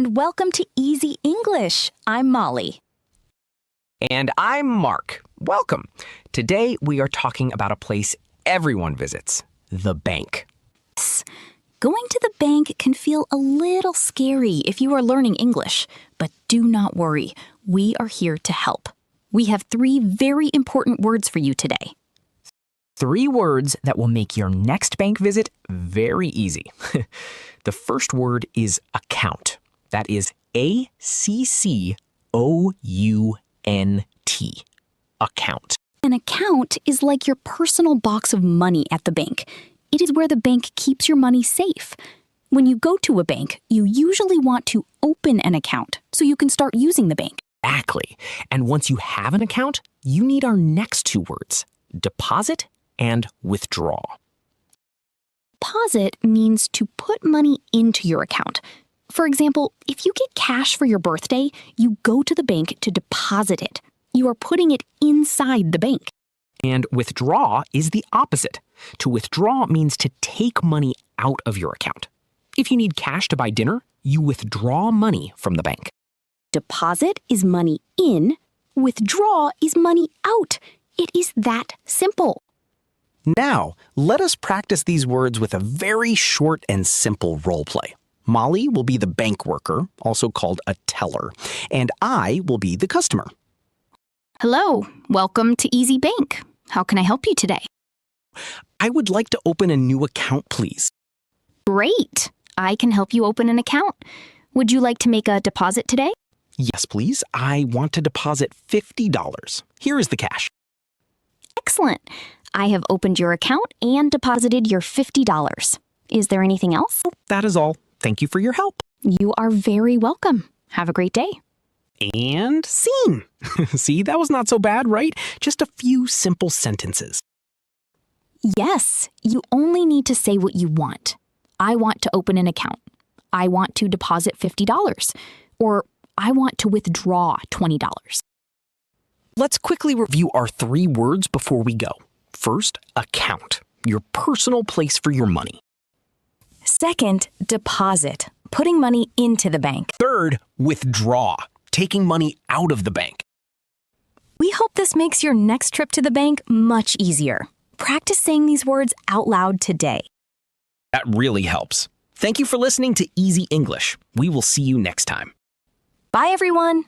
and welcome to Easy English. I'm Molly. And I'm Mark. Welcome. Today we are talking about a place everyone visits, the bank. Going to the bank can feel a little scary if you are learning English, but do not worry. We are here to help. We have 3 very important words for you today. 3 words that will make your next bank visit very easy. The first word is account. That is A-C-C-O-U-N-T. Account. An account is like your personal box of money at the bank. It is where the bank keeps your money safe. When you go to a bank, you usually want to open an account so you can start using the bank. Exactly. And once you have an account, you need our next 2 words, deposit and withdraw. Deposit means to put money into your account. For example, if you get cash for your birthday, you go to the bank to deposit it. You are putting it inside the bank. And withdraw is the opposite. To withdraw means to take money out of your account. If you need cash to buy dinner, you withdraw money from the bank. Deposit is money in, withdraw is money out. It is that simple. Now, let us practice these words with a very short and simple role play. Molly will be the bank worker, also called a teller, and I will be the customer. Hello, welcome to Easy Bank. How can I help you today? I would like to open a new account, please. Great! I can help you open an account. Would you like to make a deposit today? Yes, please. I want to deposit $50. Here is the cash. Excellent. I have opened your account and deposited your $50. Is there anything else? That is all. Thank you for your help. You are very welcome. Have a great day. And scene. See, that was not so bad, right? Just a few simple sentences. Yes, you only need to say what you want. I want to open an account. I want to deposit $50. Or I want to withdraw $20. Let's quickly review our 3 words before we go. First, account, your personal place for your money. Second, deposit, putting money into the bank. Third, withdraw, taking money out of the bank. We hope this makes your next trip to the bank much easier. Practice saying these words out loud today. That really helps. Thank you for listening to Easy English. We will see you next time. Bye, everyone.